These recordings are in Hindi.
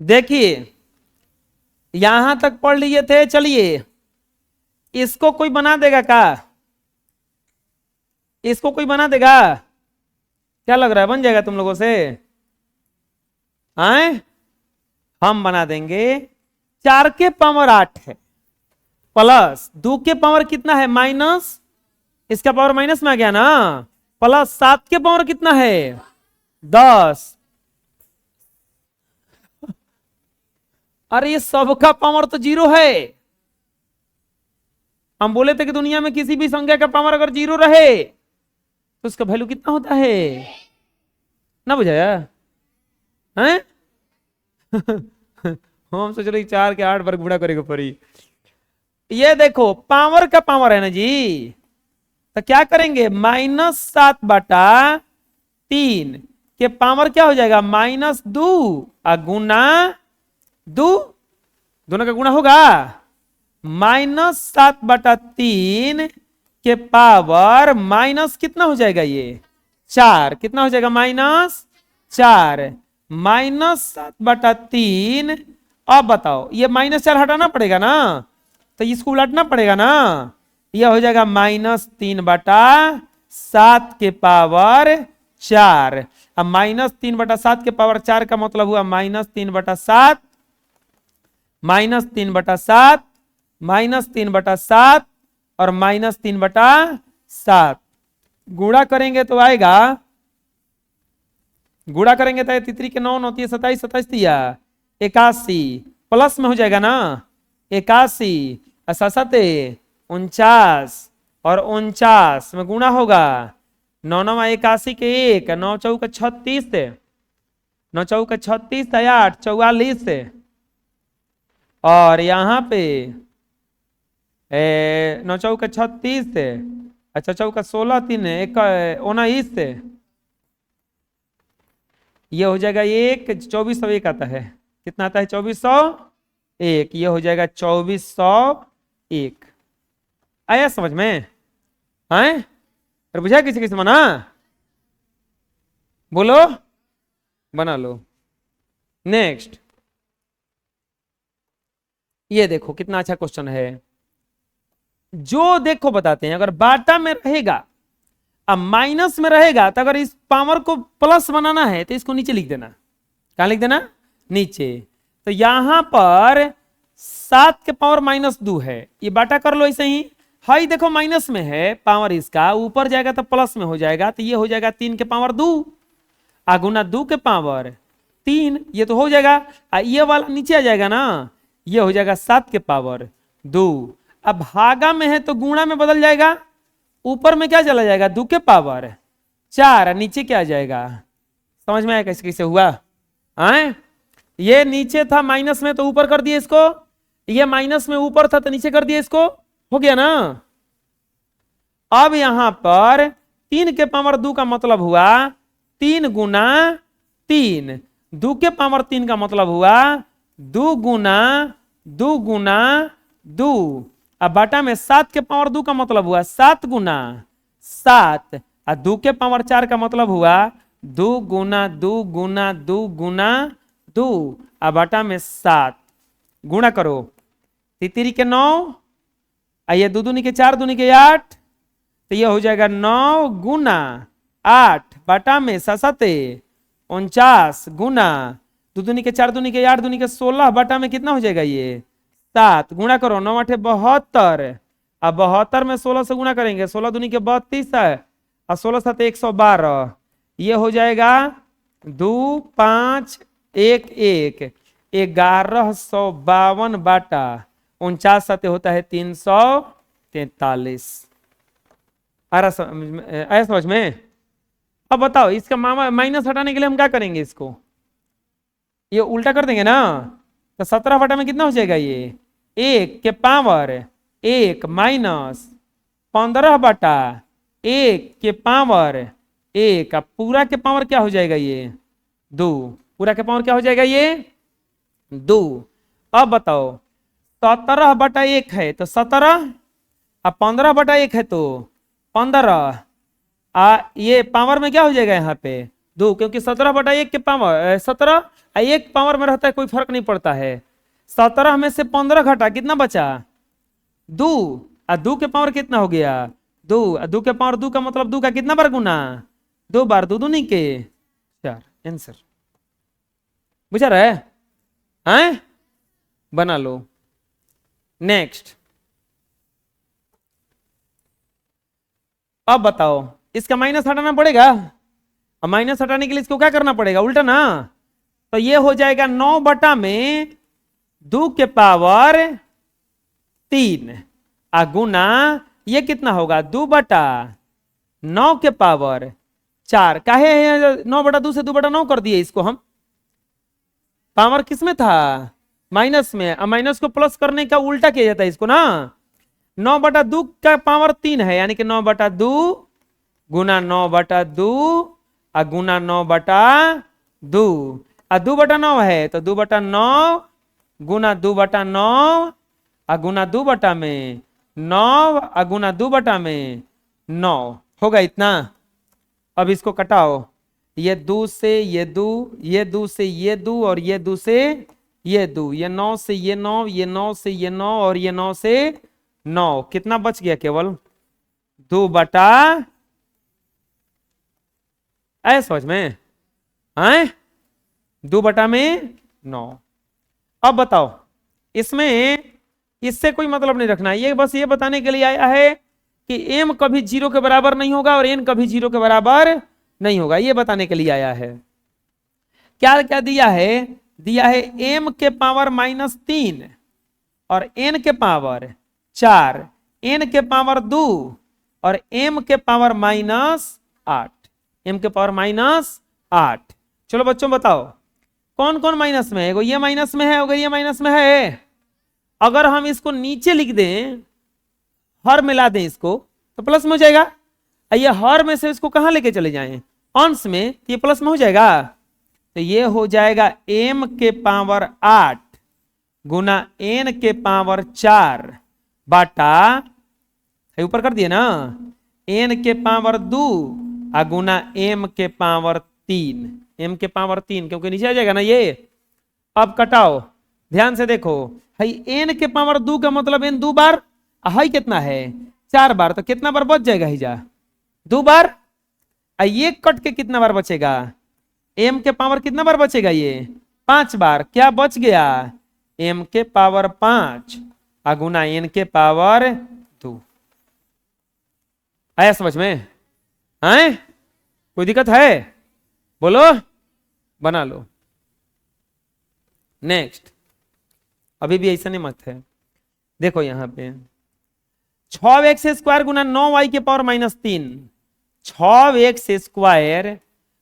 देखिए यहां तक पढ़ लिए थे, चलिए इसको कोई बना देगा क्या? इसको कोई बना देगा? क्या लग रहा है, बन जाएगा तुम लोगों से? आए, हम बना देंगे। 4 के पावर 8 है, प्लस 2 के पावर कितना है, माइनस, इसका पावर माइनस में आ गया ना, प्लस 7 के पावर कितना है, 10। अरे ये सबका पावर तो 0 है। हम बोले थे कि दुनिया में किसी भी संख्या का पावर अगर 0 रहे तो उसका वैल्यू कितना होता है, ना बुझाया हैं? हम सोच रहे 4 के 8 पर गुणा करेगा परी। ये देखो पावर का पावर है ना जी, तो क्या करेंगे, -7/3 के पावर क्या हो जाएगा, -2 गुना 2, दोनों का गुणा होगा, -7/3 के पावर माइनस कितना हो जाएगा, ये 4, कितना हो जाएगा, -4, -7/3। अब बताओ ये -4 हटाना पड़ेगा ना, तो इसको उलटना पड़ेगा ना, यह हो जाएगा -3/7 के पावर 4। अब -3/7 के पावर 4 का मतलब हुआ -3/7, -3/7, -3/7 और -3/7 गुणा करेंगे तो आएगा, गुणा करेंगे तो 3 के 9 होती है 27, 27 दिया 81, प्लस में हो जाएगा ना 81, 49 और 49 में गुणा होगा, 9 9 81 के 1, 9 चौका 36, 9 चौका 36, 8 44, और यहाँ पे 9 चौका 36, अच्छा चौका 16, 3 19, ये हो जाएगा 1, 2401 आता है, कितना आता है 2401, ये हो जाएगा 2401। आया समझ में? हैं? अरे बुझा किसी किसी मना, बोलो, बना लो। नेक्स्ट, ये देखो कितना अच्छा क्वेश्चन है, जो देखो बताते हैं, अगर बाटा में रहेगा अब माइनस में रहेगा, तो अगर इस पावर को प्लस बनाना है तो इसको नीचे लिख देना, कहां लिख देना, नीचे। तो यहां पर 7 के पावर -2 है, ये बाटा कर लो ऐसे ही, हाई देखो माइनस में है पावर, इसका ऊपर जाएगा तो प्लस में हो जाएगा, तो ये हो जाएगा 3 के पावर 2 गुना 2 के पावर 3, ये तो हो जाएगा, ये वाला नीचे आ जाएगा ना, ये हो जाएगा 7 के पावर 2। अब भागा में है तो गुणा में बदल जाएगा, ऊपर में क्या चला जाएगा, 2 के पावर 4, नीचे क्या आ जाएगा, समझ में आया कैसे कैसे हुआ? आए, ये नीचे था माइनस में तो ऊपर कर दिया इसको, ये माइनस में ऊपर था तो नीचे कर दिया इसको, हो गया ना। अब यहां पर 3 के पावर 2 का मतलब हुआ 3 गुना 3, 2 के पावर 3 का मतलब हुआ 2 गुना 2 गुना 2, अब बाटा में 7 के पावर 2 का मतलब हुआ 7 गुना 7, और 2 के पावर 4 का मतलब हुआ 2 गुना 2 गुना 2 गुना 2, अब बाटा में 7 गुणा करो, 3 के 9, आइए 2 दूनी के 4, दूनी के 8, तो ये हो जाएगा 9 गुना 8 बाटा में 7 49 गुना 2 दूनी के 4, दूनी के 8, दूनी के 16 बाटा में कितना हो जाएगा, ये 7 गुणा करो, 9 8 72, अब 72 में 16 से गुणा करेंगे, 16 दूनी के 32 है और 16 7 112, ये हो जाएगा 2 5 1 1, 1152 बाटा 49 7 होता है 343। आया समझ में? अब बताओ इसका माइनस हटाने के लिए हम क्या करेंगे, इसको ये उल्टा कर देंगे ना, तो 17 बटा में कितना हो जाएगा, ये 1 के पावर 1 माइनस 15 बटा 1 के पावर 1, अब पूरा के पावर क्या हो जाएगा, ये 2, पूरा के पावर क्या हो जाएगा, ये 2। अब बताओ 17 बटा 1 है तो 17, अब 15 बटा 1 है तो 15, ये पावर में क्या हो जाएगा, यहाँ पे 2, क्योंकि 17/1 के पावर 17 एक पावर में रहता है, कोई फर्क नहीं पड़ता है। 17 में से 15 घटा कितना बचा 2, और 2 के पावर कितना हो गया 2, और 2 के पावर 2 का मतलब 2 का कितना बार गुना 2 बार, 2 दूनी के 4। आंसर बुझा रहा है? बना लो। नेक्स्ट, अब बताओ इसका माइनस हटाना पड़ेगा, अब माइनस हटाने के लिए इसको क्या करना पड़ेगा उल्टा ना, तो ये हो जाएगा 9 बटा में 2 के पावर 3 गुना ये कितना होगा 2 बटा 9 के पावर 4। काहे 9 बटा 2 से 2 बटा 9 कर दिए इसको हम, पावर किस में था माइनस में, अब माइनस को प्लस करने का उल्टा किया जाता है इसको ना। 9 बटा 2 का पावर 3 है, यानी कि 9 बटा 2 गुना 9 बटा 2 गुना 9 बटा 2, 2 बटा 9 है तो 2 बटा 9 गुना 2 बटा 9 गुना 2 बटा में 9 गुना 2 बटा में 9 होगा इतना। अब इसको कटाओ, ये 2 से ये 2, ये 2 से ये 2 और ये 2 से ये 2, ये 9 से ये 9, ये 9 से ये 9 और ये 9 से 9, कितना बच गया केवल 2 बटा, ऐ समझ में 2 बटा में 9। अब बताओ इसमें इससे कोई मतलब नहीं रखना, ये बस ये बताने के लिए आया है कि m कभी 0 के बराबर नहीं होगा और n कभी 0 के बराबर नहीं होगा, ये बताने के लिए आया है। क्या क्या दिया है m के पावर -3 और n के पावर 4, n के पावर 2 और m के पावर -8, m के पावर -8। चलो बच्चों बताओ कौन कौन माइनस में है, ये माइनस में है, अगर ये माइनस में है, अगर हम इसको नीचे लिख दें, हर मिला दें इसको तो प्लस में हो जाएगा, ये हर में से इसको कहां लेके चले जाएं अंश में, तो ये प्लस में हो जाएगा, तो ये हो जाएगा m के पावर 8 गुना n के पावर 4 बाटा ऊपर कर दिए ना n के पावर 2 गुना m के पावर 3, m के पावर 3 क्योंकि नीचे आ जाएगा ना ये। अब कटाओ, ध्यान से देखो, हाई n के पावर 2 का मतलब n 2 बार, हाई कितना है 4 बार, तो कितना बार बच जाएगा हिजा 2 बार, ये कट के कितना बार बचेगा m के पावर कितना बार बचेगा ये 5 बार, क्या बच गया m के पावर 5 गुना n के पावर 2। आया समझ में? कोई दिक्कत है बोलो, बना लो। नेक्स्ट, अभी भी ऐसा नहीं मत है, देखो यहां पे 6x² गुना 9y के पावर -3, 6x²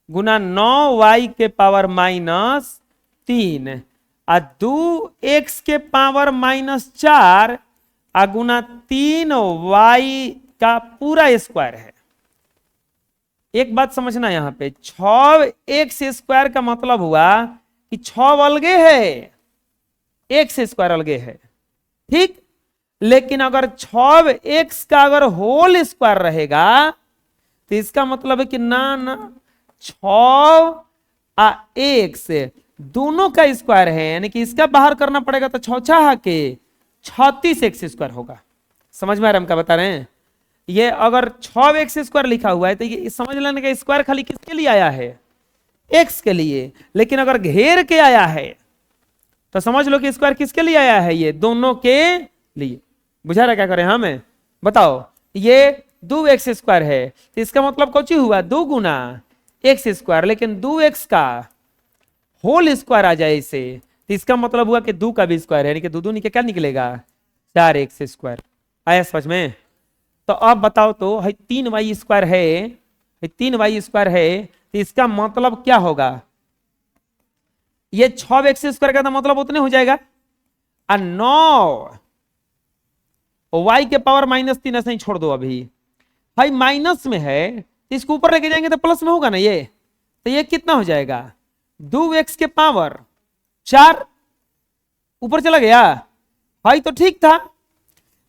गुना 9y के पावर -3 और 2x के पावर -4 गुना 3y का पूरा स्क्वायर है। एक बात समझना यहां पे, 6x² का मतलब हुआ कि 6 अलगे है, x² अलगे है, ठीक। लेकिन अगर 6x का अगर होल स्क्वायर रहेगा तो इसका मतलब है कि ना 6x दोनों का स्क्वायर है, यानी कि इसका बाहर करना पड़ेगा तो 6 के 36x² होगा। समझ में आ रहा है हम क्या बता रहे हैं? ये अगर 6x² लिखा हुआ है तो ये समझ लेने का स्क्वायर खाली किसके लिए आया है x के लिए, लेकिन अगर घेर के आया है तो समझ लो कि स्क्वायर किसके लिए आया है, ये दोनों के लिए। बुझा रहा क्या करें हमें? बताओ, ये 2x² है तो इसका मतलब कौन हुआ 2 गुना x², लेकिन 2x का होल स्क्वायर आ जाए इसे तो इसका मतलब हुआ कि 2 का भी स्क्वायर है, यानी कि 2 निकल क्या निकलेगा 4x²। आया समझ में? तो अब बताओ तो 3y² है, 3y² है तो इसका मतलब क्या होगा, ये 6x² का तो मतलब उतने हो जाएगा, और 9 y के पावर -3 ऐसे ही छोड़ दो, अभी भाई माइनस में है इसको ऊपर लेके जाएंगे तो प्लस में होगा ना ये, तो ये कितना हो जाएगा 2x के पावर 4 ऊपर चला गया भाई, तो ठीक था।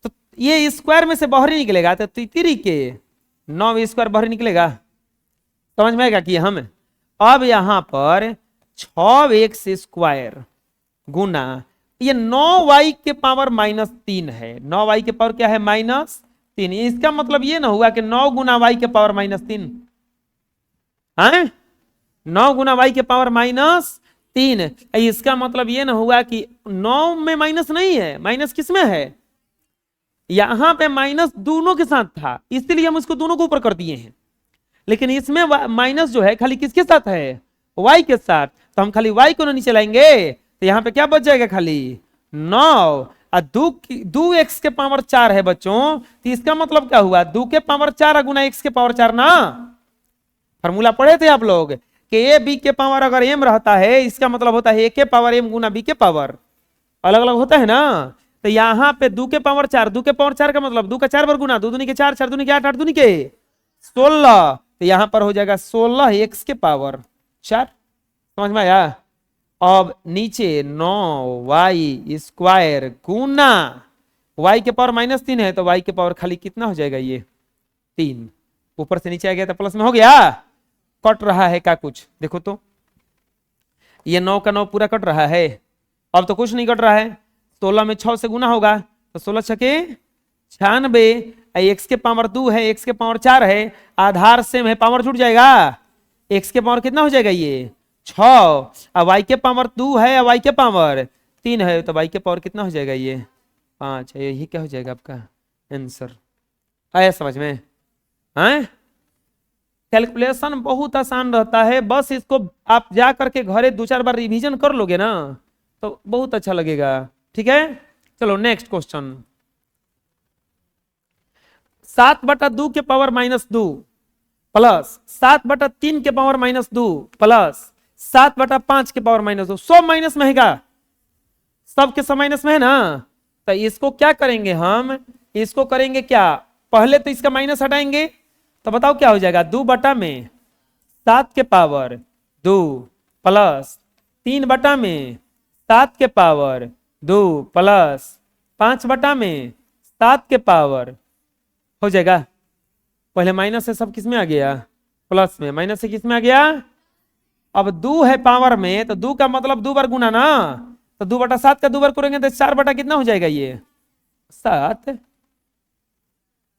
तो ये स्क्वायर में से बाहर ही निकलेगा तो 3 के 9 स्क्वायर बाहर निकलेगा। समझ में आएगा कि हम अब यहां पर 6x² गुना ये 9y के पावर -3 है। 9y के पावर क्या है? -3। इसका मतलब ये ना हुआ कि 9 गुना y के पावर -3 है, 9 गुना y के पावर -3। इसका मतलब ये ना हुआ कि 9 में माइनस नहीं है, माइनस किस में है? यहां पे माइनस दोनों के साथ था, इसलिए हम इसको दोनों को ऊपर कर दिए हैं। लेकिन इसमें माइनस जो है खाली किसके साथ है? y के साथ। तो हम खाली y को नीचे लाएंगे तो यहां पे क्या बच जाएगा? खाली 9 और 2x के पावर 4 है बच्चों। तो इसका मतलब क्या हुआ? 2 के पावर 4 गुना x के पावर 4 ना। फॉर्मूला पढ़े थे आप लोग कि ए बी के पावर अगर m रहता है, इसका मतलब होता है a के पावर m गुना b के पावर, अलग अलग होता है ना। तो यहाँ पे 2 के पावर 4, 2 के पावर 4 का मतलब 2 का 4 बार गुना, 2 दूनी के 4, 4 दूनी के 8, 8 दूनी के 16। तो यहां पर हो जाएगा 16x के पावर 4। समझ में आया? अब नीचे 9y² गुना y के पावर -3 है, तो y के पावर खाली कितना हो जाएगा? ये 3। ऊपर से नीचे आ गया तो प्लस में हो गया। कट रहा है क्या कुछ? देखो तो ये 9 का 9 पूरा कट रहा है। अब तो कुछ नहीं कट रहा है। 16 में 6 से गुना होगा तो 16 छके 96। x के पावर 2 है, x के पावर 4 है, आधार सेम है, पावर छूट जाएगा। x के पावर कितना हो जाएगा? ये 6। अब y के पावर 2 है, y के पावर 3 है, तो y के पावर कितना हो जाएगा? ये 5। यही क्या हो जाएगा आपका आंसर? आया समझ में? हैं? कैलकुलेशन बहुत आसान रहता है, बस इसको आप जा करके घरे 2-4 बार रिवीजन कर लोगे ना तो बहुत अच्छा लगेगा। ठीक है, चलो नेक्स्ट क्वेश्चन। 7/2 के पावर -2 प्लस 7/3 के पावर -2 प्लस 7/5 के पावर -2, सब माइनस में है क्या? सबके सब माइनस में है ना। तो इसको क्या करेंगे हम? इसको करेंगे क्या? पहले तो इसका माइनस हटाएंगे तो बताओ क्या हो जाएगा? 2/7 के पावर 2 प्लस 3/7 के पावर 2 प्लस 5/7 के पावर हो जाएगा। पहले माइनस से सब किस में आ गया? प्लस में। माइनस से किस में आ गया? अब 2 है पावर में, तो 2 का मतलब 2 बार गुना ना। तो 2/7 का 2 बार करेंगे तो 4 बटा कितना हो जाएगा? ये 7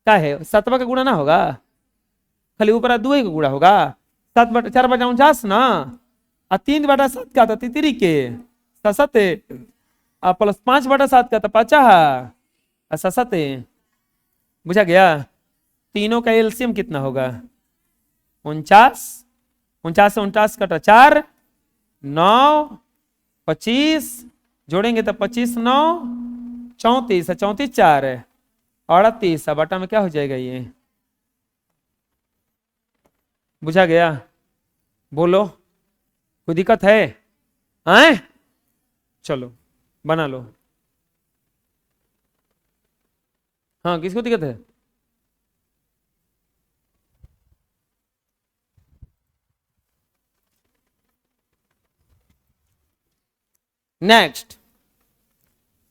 क्या है? 7 का गुणा ना होगा, खाली ऊपर 2 का गुणा होगा। 7/4 ना, और 3/7 का था 3 के 7 प्लस 5/7 का था 5 7। बुझा गया? तीनों का एलसीएम कितना होगा? 49। 49 से 49 कटा 4, 9, 25 जोड़ेंगे तो 25 9 34, 34 4 38 बटा में क्या हो जाएगा? ये बुझा गया? बोलो, कोई दिक्कत है? आए चलो बना लो। हाँ, किसको दिक्कत है? नेक्स्ट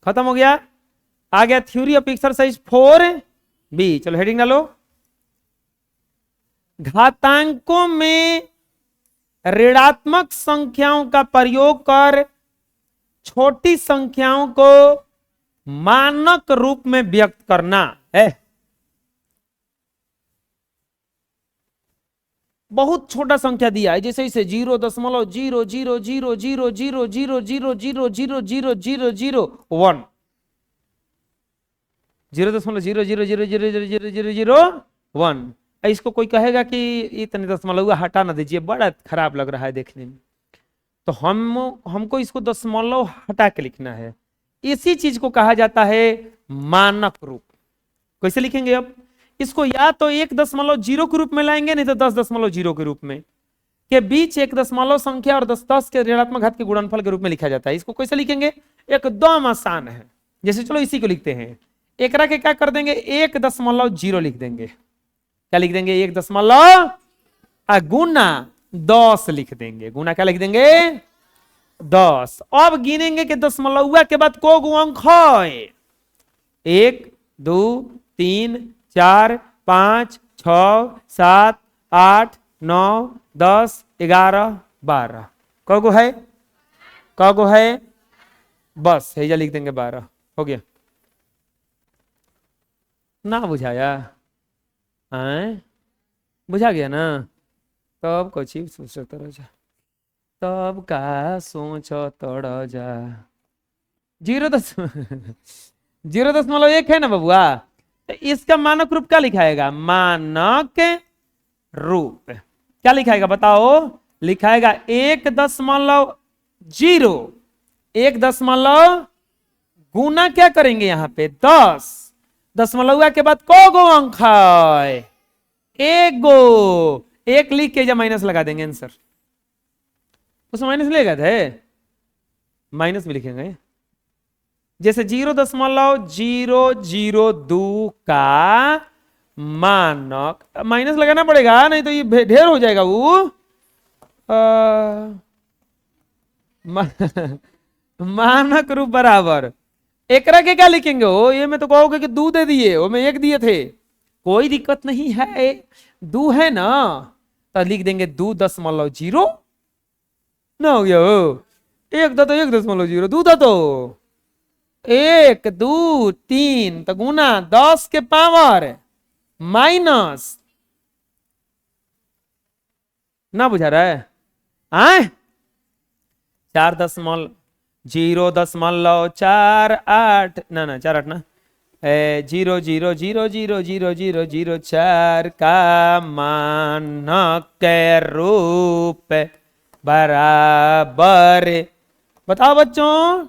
खत्म हो गया। आ गया थ्योरी ऑफ एक्सरसाइज 4B। चलो हेडिंग डालो। घातांकों में ऋणात्मक संख्याओं का प्रयोग कर छोटी संख्याओं को मानक रूप में व्यक्त करना है। बहुत छोटा संख्या दिया है, जैसे इसे 0.00000000000000001 0.000000001। इसको कोई कहेगा कि इतने दशमलव हटा ना दीजिए, बड़ा खराब लग रहा है देखने में, तो हमको इसको दशमलव हटा के लिखना है। इसी चीज को कहा जाता है मानक रूप। कैसे लिखेंगे? अब इसको या तो 1.0 के रूप में लाएंगे, नहीं तो 10.0 के रूप में। के बीच 1 संख्या और 10 के ऋणात्मक घात के गुणनफल के रूप में लिखा जाता है। इसको कैसे लिखेंगे? एकदम आसान है। जैसे चलो इसी को लिखते हैं। एकरा के क्या कर देंगे? 1.0 लिख देंगे। क्या लिख देंगे? 1 गुना 10 लिख देंगे। गुना क्या लिख देंगे? 10। अब गिनेंगे कि दशमलव के बाद को गो अंक है? 1 2 3 4 5 6 7 8 9 10 11 12 कगो है, कगो है, बस हेजा लिख देंगे 12, हो गया। ना बुझाया, हैं बुझा गया ना, तब कुछ सोच तर जा, तब का सोच तर जा। 0.1 है ना बबुआ, तो इसका मानक रूप क्या लिखाएगा, मानक रूप क्या लिखाएगा बताओ, लिखाएगा 1.0, 1 गुना क्या करेंगे यहाँ पे 10, दशमलव के बाद को गो अंक है, एक गो, एक लिख के या माइनस लगा देंगे आंसर, उसमें माइनस लेगा थे, माइनस में लिखेंगे, जैसे 0.002 का मानक, माइनस लगाना पड़ेगा नहीं तो ये ढेर हो जाएगा वो, मानक रूप बराबर एकरा के क्या लिखेंगे हो, ये मैं तो कहोगे कि 2 दे दिए, वो मैं 1 दिए थे, कोई दिक्कत नहीं है, 2 है ना, तो लिख देंगे 2.0 ना, हो गया हो, 1 था तो 1.0, 2 था तो 1 2 3, तो गुना 10 के पावर माइनस, ना बुझा रहा है, आए 4.0.48 ना 48 ना, 0.0000004 का मानक के रूप बराबर, बताओ बच्चों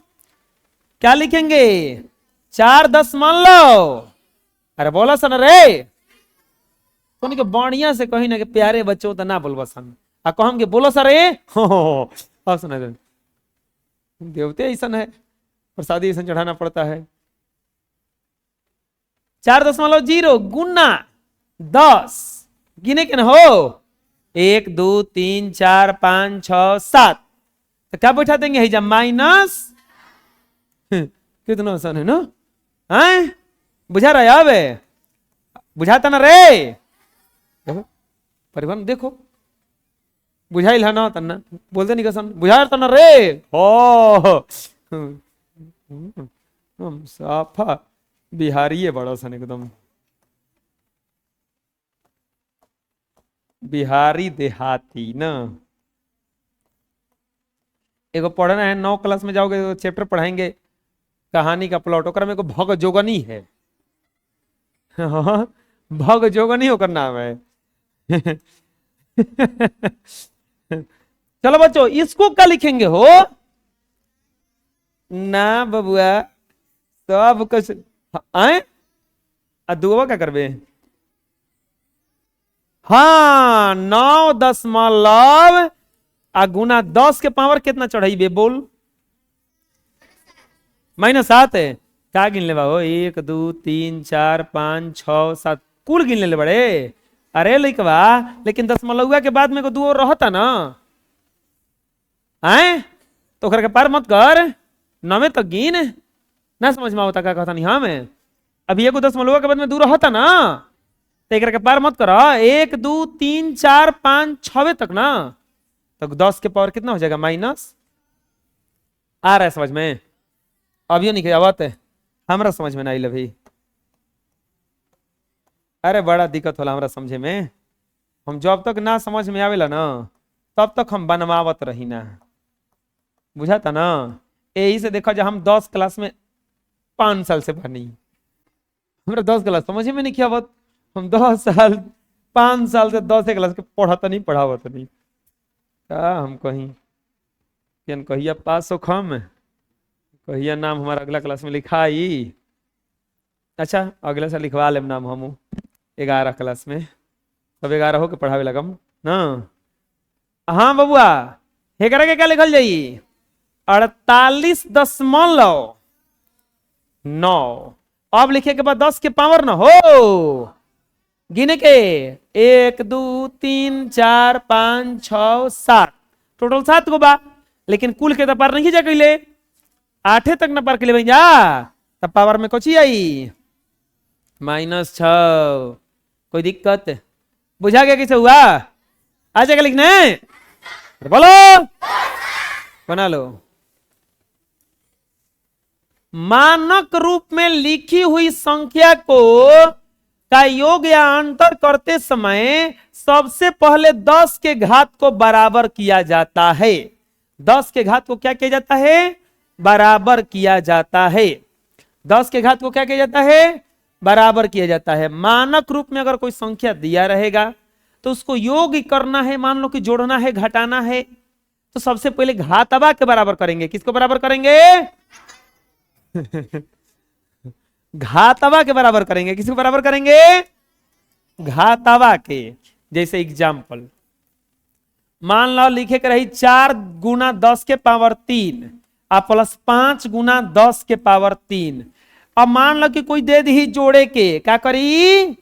क्या लिखेंगे, 4 अरे बोला सन रे, कौन के बढ़िया से कहीं ना कि प्यारे बच्चों तो ना बोलबा सन, आ कहम के बोलो सर रे, हो सुना दे, देवते ऐसा है, प्रसादी ऐसा चढ़ाना पड़ता है, 4.0 गुना 10, गिने के ना हो, 1 2 3 4 5 6 7, तो क्या बैठा देंगे जब माइनस, कितना आसान है ना, हैं बुझा रहा है, अब बुझाता ना रे, परिवहन देखो बुझाइल है ना, तना बोलते नहीं कसन बुझा तना रे, हो हम साफा बिहारी है बड़ा सन एकदम, बिहारी देहाती ना, एगो पढ़ना है 9 क्लास में जाओगे तो चैप्टर पढ़ाएंगे कहानी का प्लॉट, ओकरा में को भग जोगनी है, भग जोगनी होकर नाम है। चलो बच्चों इसको क्या लिखेंगे हो, ना बबुआ सब कुछ आए, दुआ क्या करबे, हाँ 9 आ गुना 10 के पावर कितना चढ़ाई बोल, -7 है, क्या गिन ले बाबू, 1 2 3 4 5 6 7 कुल गिन ले बड़े, अरे लिखवा लेकिन दशमलव के बाद में को 2 रहता ना, आए तो ओकरा के पार मत कर, 9 तक गिन, ना समझ में आवता क्या कहता नहीं, हाँ मैं अभी एगो दशमलव के बाद में 2 रहता ना, तो एक के पार मत करो, 1 2 3 4 5 6 तक ना, तो 10 के पावर कितना हो जाएगा माइनस, आ रहा है समझ में, अभी नहीं आवत है हमारा समझ में नहीं लभी, अरे बड़ा दिक्कत होला हमरा समझे में, हम जब तक ना समझ में आवेला ना तब तक हम बनवावत रही ना, बुझाता ना, यही से देखो जब हम 10 क्लास में 5 साल से बनी, हमरा 10 क्लास समझ में नहीं किया, हम 10 साल 5 साल से 10 क्लास के पढ़ाता नहीं पढ़ावत नहीं, क्या हम कहीं कहिया पास हो खम, कहिया नाम हमारा अगला क्लास में लिखाई, अच्छा अगले साल लिखवा लेम नाम हम 11 क्लास में, तब 11 हो के पढ़ावे लगम ना, हाँ बबुआ हेकरा के क्या लिखल जाई 48.9, अब लिखे के बाद 10 के पावर ना हो, गिने के 1 2 3 4 5 6 7, टोटल 7 गो बा, लेकिन कुल के तो पार नहीं जा कैले, 8 तक ना पार कैले भैया, तब पावर में कुछ आई -6, कोई दिक्कत, बुझा गया कैसे हुआ, आ जाएगा लिखने, बोलो, बना लो। मानक रूप में लिखी हुई संख्या को का योग या अंतर करते समय सबसे पहले 10 के घात को बराबर किया जाता है। 10 के घात को क्या किया जाता है? बराबर किया जाता है। 10 के घात को क्या किया जाता है? बराबर किया जाता है। मानक रूप में अगर कोई संख्या दिया रहेगा तो उसको योग करना है, मान लो कि जोड़ना है, घटाना है, तो सबसे पहले घातवा के बराबर करेंगे। किसको बराबर करेंगे? घातवा के बराबर करेंगे। किसको बराबर करेंगे? घातवा के। जैसे एग्जाम्पल मान लो लिखे के रही 4 गुना 10 के पावर 3 और प्लस 5 गुना 10 के पावर 3। अब मान लो कि कोई दे दी जोड़े के, क्या करी?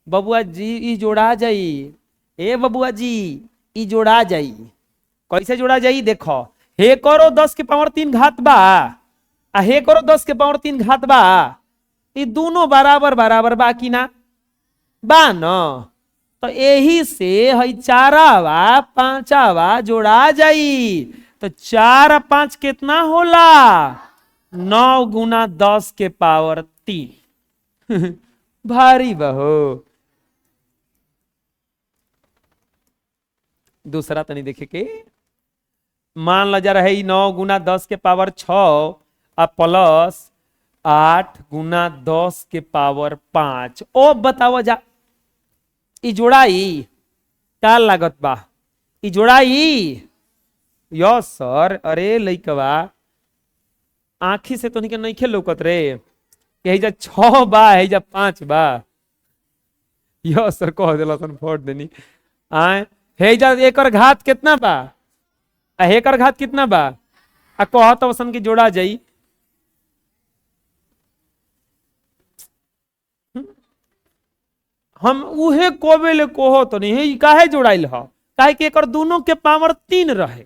बबुआ जी ई जोड़ा जाई, ए बबुआ जी ई जोड़ा जाई। कैसे जोड़ा जाई? देखो, हे करो 10 के पावर 3 घात बा, हे करो 10 के पावर 3 घात बा, ये दोनों बराबर बराबर बा कि ना? बा न। तो यही से हई 4वा 5वा जोड़ा जाई। तो 4 और 5 कितना होला? 9 गुना 10 के पावर 3। भारी बहो। दूसरा तनी देखे के, मान लो जा रहे 9 गुना 10 के पावर 6 और प्लस 8 गुना 10 के पावर 5। ओ बताओ जा ई जोड़ाई क्या लागत बा? ई जोड़ाई? Yes sir. अरे लइकवा आंखी से तो नहीं खेल लौकत रे। यही जा 6 बा, यही जा 5 बा। यस सर कह दिला सन, फोड़ देनी। आए हे जा एकर घात कितना बा? हेकर घात कितना बा? आ कह तो सन की जोड़ा जाई। हम उहे कोबेले कोहो तो नहीं काहे जोड़ाइल ह? काहे कि एकर दोनों के पावर 3 रहे,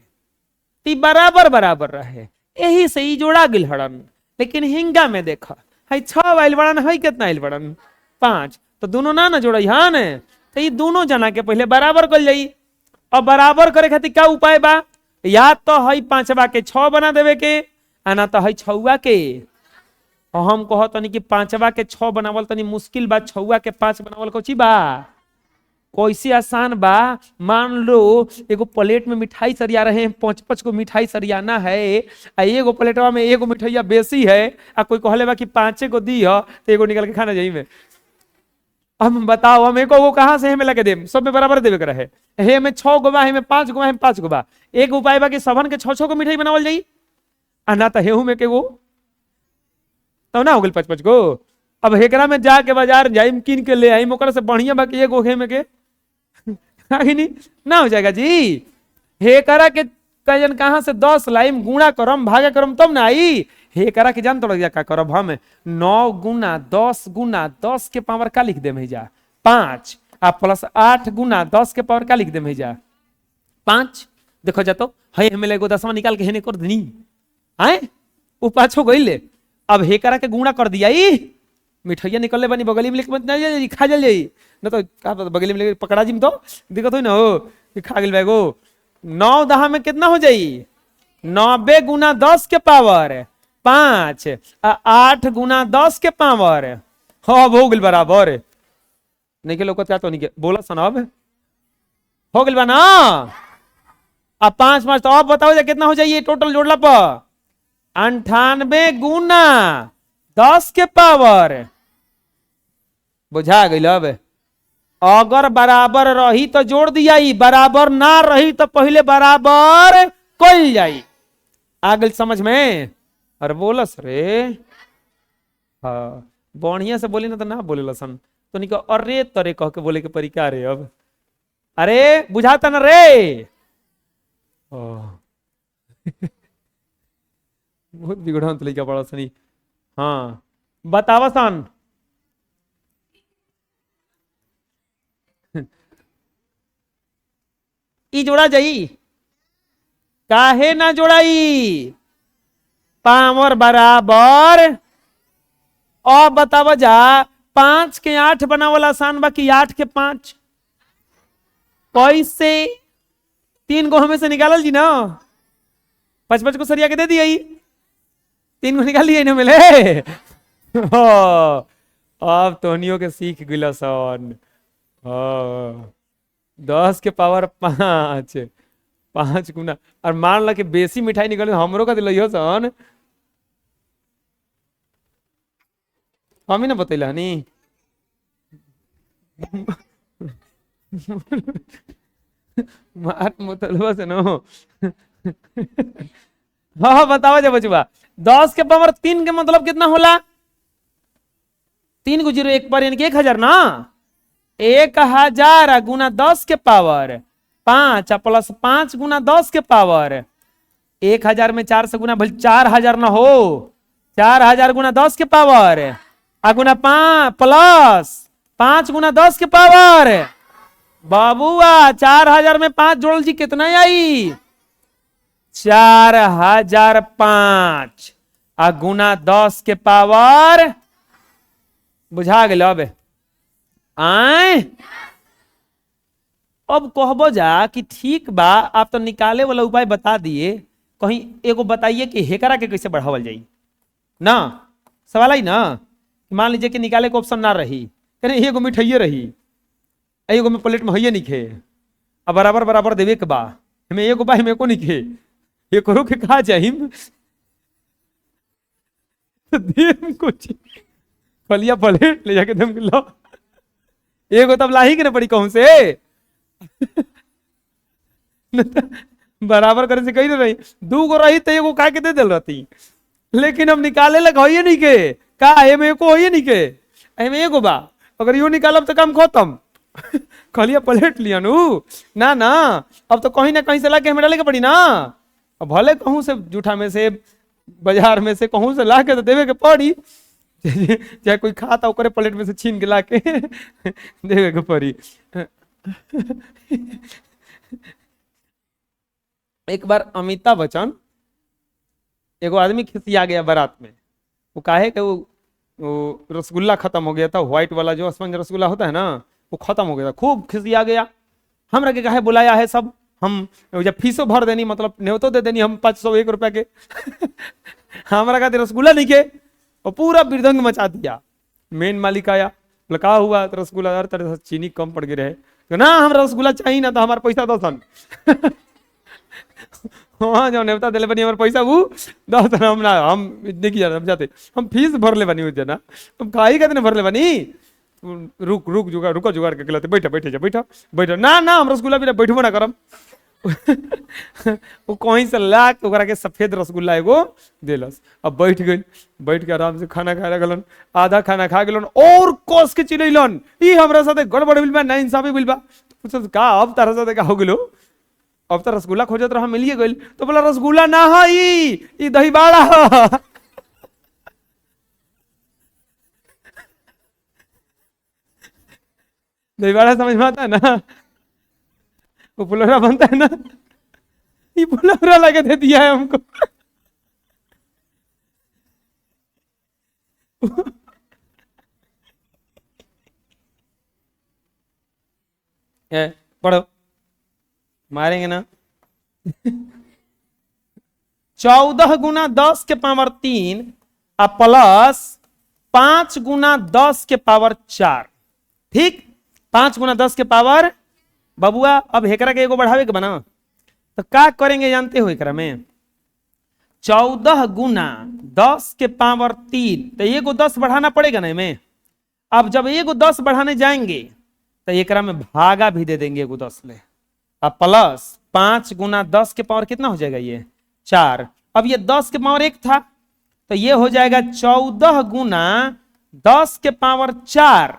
ती बराबर बराबर रहे, यही से ही जोड़ा गिल हड़न। लेकिन हिंगा में देखा है 6 आइल बड़न, है कितना आइल बड़न? 5। तो दोनों ना जोड़ाई, हाँ ने। तो ये दोनों जना के पहले बराबर कर जाई। अब बराबर करे खातिर क्या उपाय बा? या तो है 5वा के 6 बना देवे के, आना तो है 6वा के। और हम कहो तनी कि 5वा के 6 बनावल तनी मुश्किल बा, 6वा के 5 बनावल कोची बा? कैसे आसान बा। मान लो एगो प्लेट में मिठाई सरिया रहे हैं, 5-5 को मिठाई सरियाना है, एगो प्लेटवा में एगो मिठाइया बेसी है, आ कोई कहले बा कि 5 को दी हो तो एगो निकल के खाना जाई में। हम बताओ हम एको वो कहां से हमें लगे देम? सब में बराबर देवे के रहे। हे में 6 गो बा, हे में 5 गो बा, हे में 5 गो बा। एक उपाय बा कि सबन के 6-6 को मिठाई बनावल जाई, आ ना तो हेहू में के गो तब ना हो गल 5-5 गो। अब हेकरा में जाके बाजार जाइम कीन के ले आइम, ओकरा से बढ़िया बा कि एगो हे में के नहीं ना हो जाएगा जी। हेकरा के कजन कहां से 10 लाइम, गुणा करम भागा करम तब ना आई। हेकरा के जान तो लग जा का करब हम? 9 गुना 10 गुना 10 के पावर का लिख दे जा 5, आ प्लस 8 गुना 10 के पावर का लिख दे जा 5। देखो जा तो है हमें एगो 10वां निकाल के हेने कर दनी आए उ 5 हो गइले। अब हेकरा के गुणा कर दिया, मिठाइया निकलले बनी बगली में लेके मत नहीं खा जाई न तो का बगली में लेके पकड़ा जिम तो दिक्कत होई ना हो कि खा गेल बैगो। 9 दहा में कितना हो जाई? 90 गुना 10 के पावर 5 आ 8 गुना 10 के पावर। हाँ हो गइल बराबर। नहीं के लोग क्या तो नहीं के बोला सन, अब हो गइल बा ना। अब 5-5 तो अब बताओ जा कितना हो जाइए टोटल जोड़ला पर? 98 गुना 10 के पावर। बुझा गई? अब अगर बराबर रही तो जोड़ दिया, बराबर ना रही तो पहले बराबर कल जाई। आ गई समझ में? अरे बोलस रे, हाँ बढ़िया से बोली ना तो ना बोले लसन तो नहीं अरे तरे कह के बोले के परिका रे। अब अरे बुझाता ना रे। बहुत बिगड़ा तो लेके बड़ा सनी। हाँ बतावा सन। ई जोड़ा जाई? काहे ना जोड़ाई? पावर बराबर। अब बतावा जा 5 के 8 बनावल आसान बा कि 8 के 5? कैसे? 3 को हमें से निकालल जी ना, 5 को सरिया के दे दिया, 3 को निकाल लिया ना मिले। अब तोहनियों के सीख गिला सन। 10 के पावर 5, 5 गुना, और मान ला कि बेसी मिठाई निकल हमरो का दिलो सन, हम ही ना बतैला नी। मार मुतलबा से नो। हाँ बताओ जब बचुआ, 10 के पावर 3 के मतलब कितना होला? 3 को 0 1 पर यानी कि 1000 ना, 1000 गुना 10 के पावर 5 प्लस 5 गुना 10 के पावर 1000 में 4 से गुना भले 4000 ना हो, 4000 गुना 10 के पावर गुना 5 प्लस 5 गुना 10 के पावर। बाबुआ 4000 में 5 जोड़ल जी कितना आई? 4005 गुना 10 के पावर, बुझा गए अब आए। अब कहबो जा कि ठीक बा, आप तो निकाले वाला उपाय बता दिए, कहीं एगो बताइए कि हेकरा के कैसे बढ़ावल जाई ना। सवाल आई ना, मान लीजिए कि निकाले को ऑप्शन ना रही, कहीं एगो मिठाइये रही, एगो में प्लेट में हइये नहीं खे, अब बराबर बराबर देवे के बा, हमें एगो बा हमें को नहीं खे, ये करो के कहा चाहिए देम कुछ फलिया प्लेट ले जाके दम लो, एगो तब लाही के ना पड़ी कहूं से। बराबर करे से कही रही, 2 गो रही तो एगो खा के दे दिल रहती, लेकिन अब निकाले लग होइए नहीं के का एमे एको होइए नहीं के, एमे एगो बा, अगर यो निकालब तो काम खत्म। खलिया प्लेट लिया नु ना ना, अब तो कहीं ना कहीं से ला के हमें डाले के पड़ी ना, अब भले कहूं से जूठा में से बाजार में से कहूं से ला के तो देवे के पड़ी, चाहे कोई खाता ओकरे प्लेट में से छीन के ला के देवे के पड़ी। एक बार अमिताभ बच्चन, एगो आदमी खिसिया गया बारात में, वो काहे कि वो रसगुल्ला खत्म हो गया था, व्हाइट वाला जो स्पंज रसगुल्ला होता है ना, वो खत्म हो गया था, खूब खिसिया गया, हमरा के काहे बुलाया है सब, हम जब फीसो भर देनी मतलब न्योतो दे देनी हम 501 रुपया के, हमारा कहते रसगुल्ला नहीं के, और पूरा बिरदंग मचा दिया। मेन मालिक आया, बोला का हुआ? तो रसगुल्ला हर तरह से चीनी कम पड़ गए रहे, तो ना हमरा रसगुल्ला चाहिए ना, तो हमारा पैसा दो सन। हाँ जो नेवता दिले बनी हमारे पैसा वो दस हम ना, हम इतने की हम जाते, हम फीस भर ले बनी उस ना, तुम खाई कहते भर ले बनी, रुक रुक जुगाड़, रुको जुगाड़ के खिलाते, बैठा बैठे जा, बैठा बैठा ना ना हम रसगुल्ला भी बैठबो ना करम। वो कहीं से ला के ओकरा के सफेद रसगुल्ला एगो देलस, अब बैठ गई, बैठ के आराम से खाना खाए लगलन, आधा खाना खा गेलन और कोस के चिल्लन, ई हमरा साथे गड़बड़ बिल बा, ना इंसाफी बिल बा। पूछत का अब तारा साथे का हो गेलो? अब तो रसगुल्ला खोजत रहा, मिलिए गइल, तो बोला रसगुल्ला ना है ई दही बाड़ा है। दही बाड़ा समझ में आता है ना, वो पुलोरा बनता है ना, ये पुलोरा लगा दे दिया है हमको। पढ़ो, मारेंगे ना। 14 गुना 10 के पावर 3 प्लस 5 गुना 10 के पावर 4, ठीक, 5 गुना 10 के पावर। बबुआ अब हेकरा के एगो बढ़ावे के बना, तो क्या करेंगे जानते हो? एकरा में 14 गुना 10 के पावर 3, तो एगो 10 बढ़ाना पड़ेगा ना में। अब जब एगो 10 बढ़ाने जाएंगे तो एकरा में भागा भी दे देंगे एगो 10 ले, अब प्लस 5 गुना 10 के पावर कितना हो जाएगा? ये 4। अब ये 10 के पावर 1 था, तो ये हो जाएगा 14 गुना 10 के पावर 4।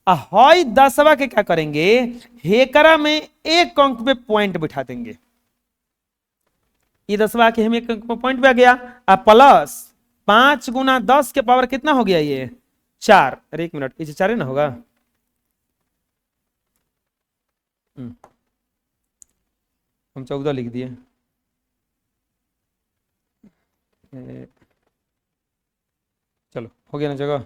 हई 10वां के क्या करेंगे? हेकरा में एक अंक पे पॉइंट बिठा देंगे, ये 10वां के हम एक अंक पे पॉइंट पे आ गया, प्लस 5 गुना 10 के पावर कितना हो गया? ये 4। अरे 1 मिनट, ये 4 ही ना होगा, हम 14 लिख दिए, चलो हो गया ना जगह।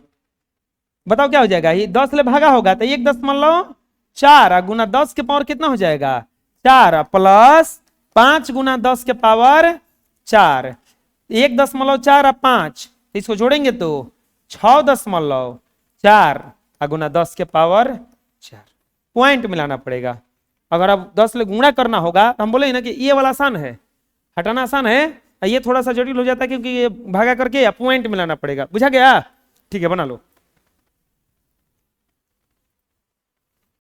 बताओ क्या हो जाएगा? ये 10 ले भागा होगा तो 1 10 मान लो 4 गुना 10 के पावर कितना हो जाएगा? 4 प्लस 5 गुना 10 के पावर 4, 1.4 और 5, इसको जोड़ेंगे तो 6.4 गुना 10 के पावर 4। पॉइंट मिलाना पड़ेगा। अगर अब 10 ले गुणा करना होगा तो हम बोले ना कि ये वाला आसान है, हटाना आसान है, ये थोड़ा सा जटिल हो जाता है क्योंकि ये भागा करके या पॉइंट मिलाना पड़ेगा। बुझा गया? ठीक है, बना लो।